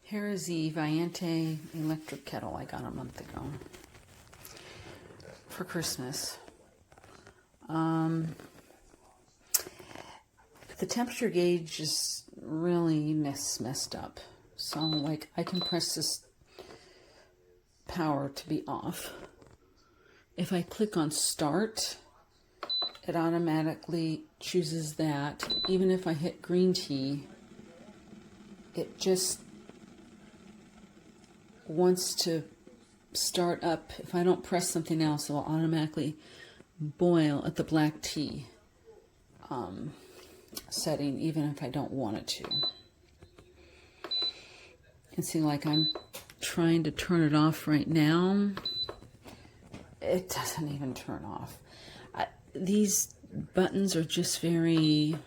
Here is the Vianté electric kettle I got a month ago for Christmas. The temperature gauge is really messed up. So like I can press this power to be off. If I click on start, it automatically chooses that. Even if I hit green tea, it just wants to start up. If I don't press something else, it will automatically boil at the black tea setting, even if I don't want it to. You can see, like, I'm trying to turn it off right now. It doesn't even turn off. These buttons are just very...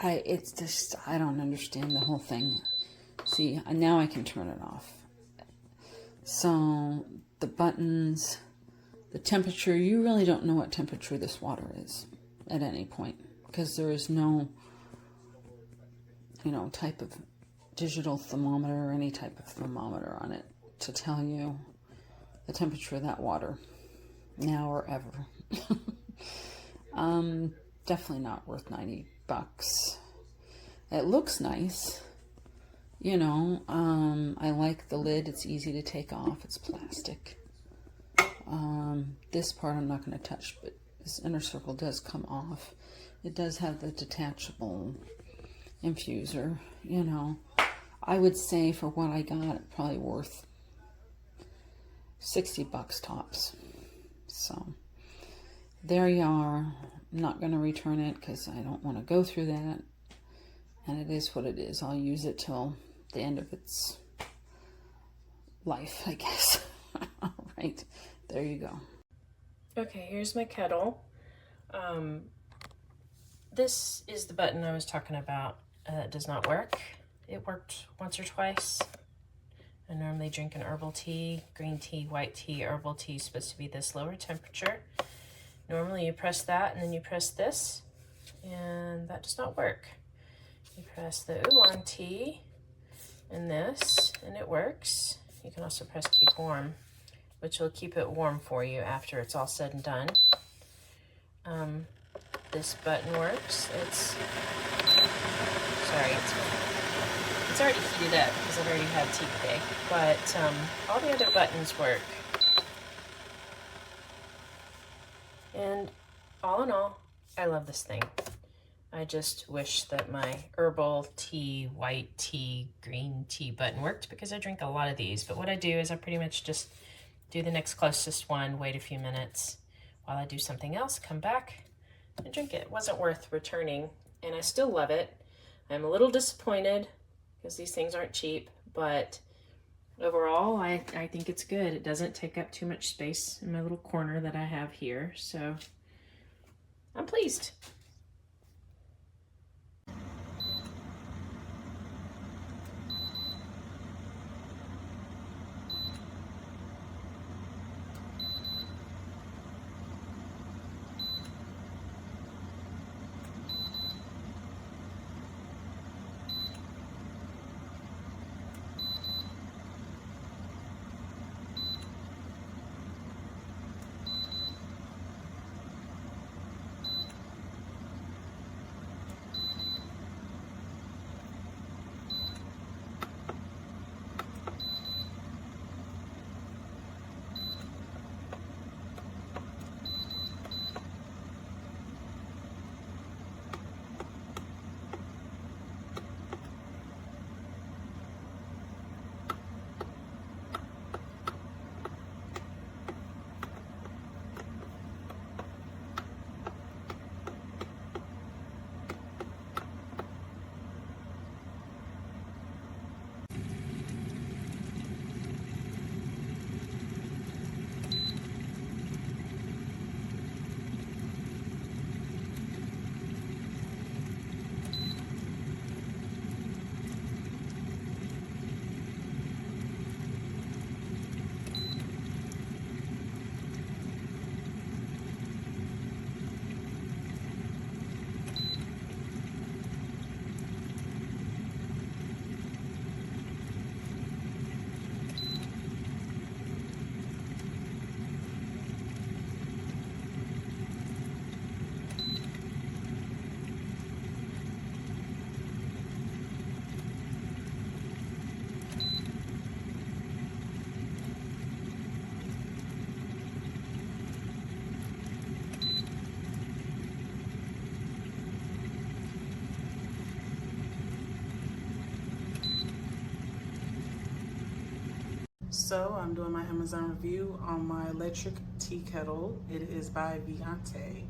it's just, I don't understand the whole thing. See, now I can turn it off. So, the buttons, the temperature, you really don't know what temperature this water is at any point, because there is no, type of digital thermometer or any type of thermometer on it to tell you the temperature of that water, now or ever. Definitely not worth $90. It looks nice, I like the lid. It's easy to take off. It's plastic. This part I'm not going to touch, but this inner circle does come off. It does have the detachable infuser. I would say for what I got, probably worth $60 tops. So there you are. I'm not going to return it because I don't want to go through that. And it is what it is. I'll use it till the end of its life, I guess. All right, there you go. Okay, here's my kettle. This is the button I was talking about. It does not work. It worked once or twice. I normally drink an herbal tea, green tea, white tea. Herbal tea is supposed to be this lower temperature. Normally you press that and then you press this, and that does not work. You press the oolong tea and this, and it works. You can also press keep warm, which will keep it warm for you after it's all said and done. This button works. It's already heated up because I've already had tea today, but all the other buttons work. And all in all, I love this thing. I just wish that my herbal tea, white tea, green tea button worked, because I drink a lot of these. But what I do is I pretty much just do the next closest one, wait a few minutes while I do something else, come back and drink it. It wasn't worth returning, and I still love it. I'm a little disappointed because these things aren't cheap, but overall, I think it's good. It doesn't take up too much space in my little corner that I have here, so I'm pleased. So I'm doing my Amazon review on my electric tea kettle. It is by Vianté,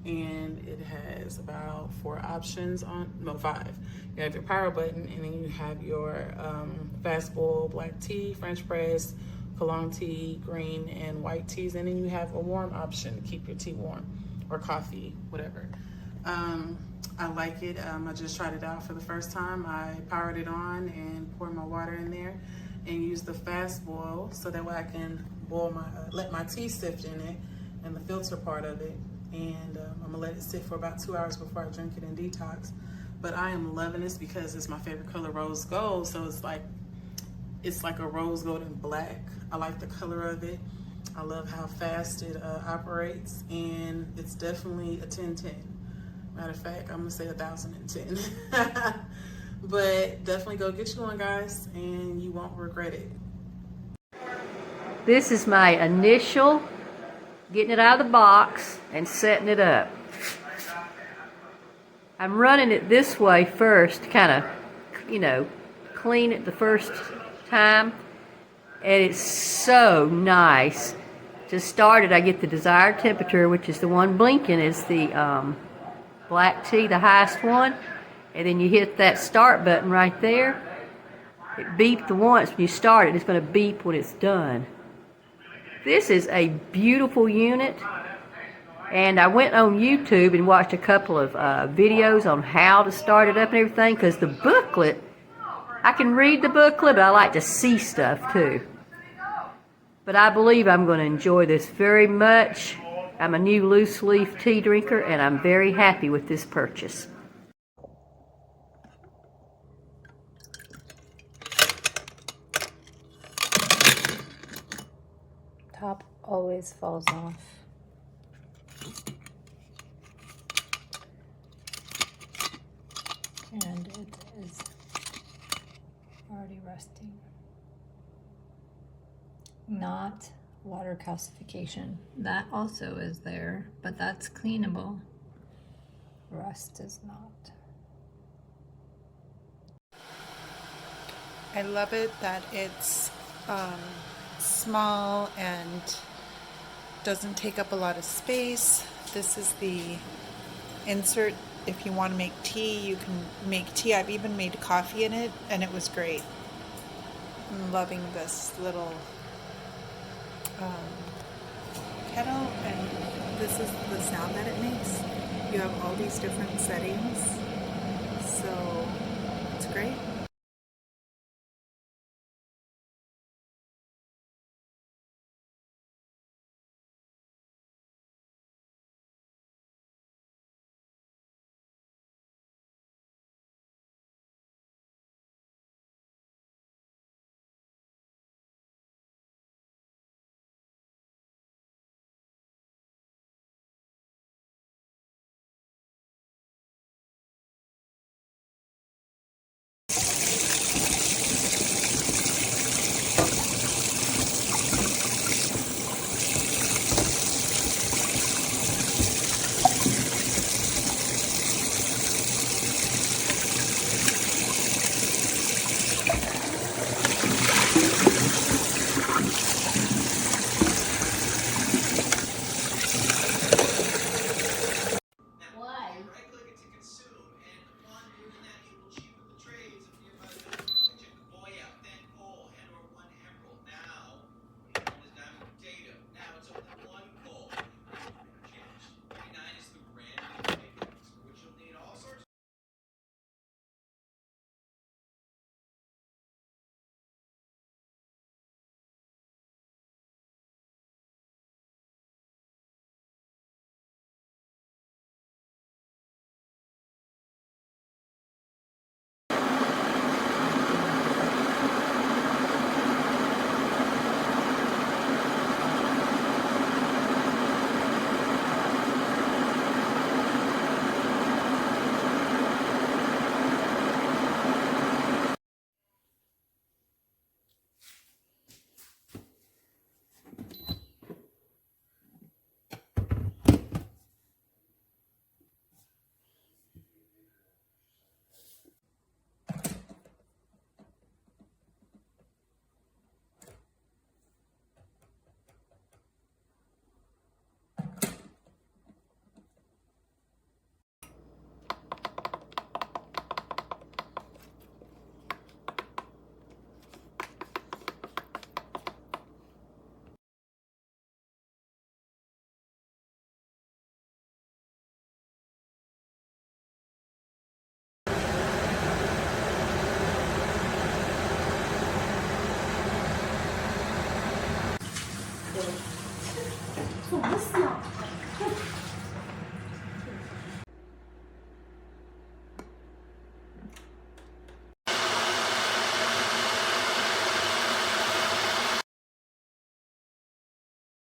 and it has about 4 options on, no, 5. You have your power button, and then you have your fast boil black tea, French press, Oolong tea, green and white teas, and then you have a warm option to keep your tea warm, or coffee, whatever. I like it. I just tried it out for the first time. I powered it on and poured my water in there and used the fast boil so that way I can boil my, let my tea sift in it and the filter part of it. And I'm gonna let it sit for about 2 hours before I drink it in detox. But I am loving this because it's my favorite color, rose gold. So it's like a rose gold and black. I like the color of it. I love how fast it operates, and it's definitely a 10-10. Matter of fact, I'm gonna say 1,010. But definitely go get you one, guys, and you won't regret it. This is my initial getting it out of the box and setting it up. I'm running it this way first to kind of, clean it the first time. And it's so nice. To start it, I get the desired temperature, which is the one blinking is the black tea, the highest one. And then you hit that start button right there. It beeped once when you start it. It's going to beep when it's done. This is a beautiful unit. And I went on YouTube and watched a couple of videos on how to start it up and everything, because the booklet, I can read the booklet, but I like to see stuff too. But I believe I'm going to enjoy this very much. I'm a new loose leaf tea drinker, and I'm very happy with this purchase. Top always falls off. And it is already rusting. Not water calcification. That also is there, but that's cleanable. Rust is not. I love it that it's small and doesn't take up a lot of space. This is the insert. If you want to make tea, you can make tea. I've even made coffee in it, and it was great. I'm loving this little kettle, and this is the sound that it makes. You have all these different settings, so it's great.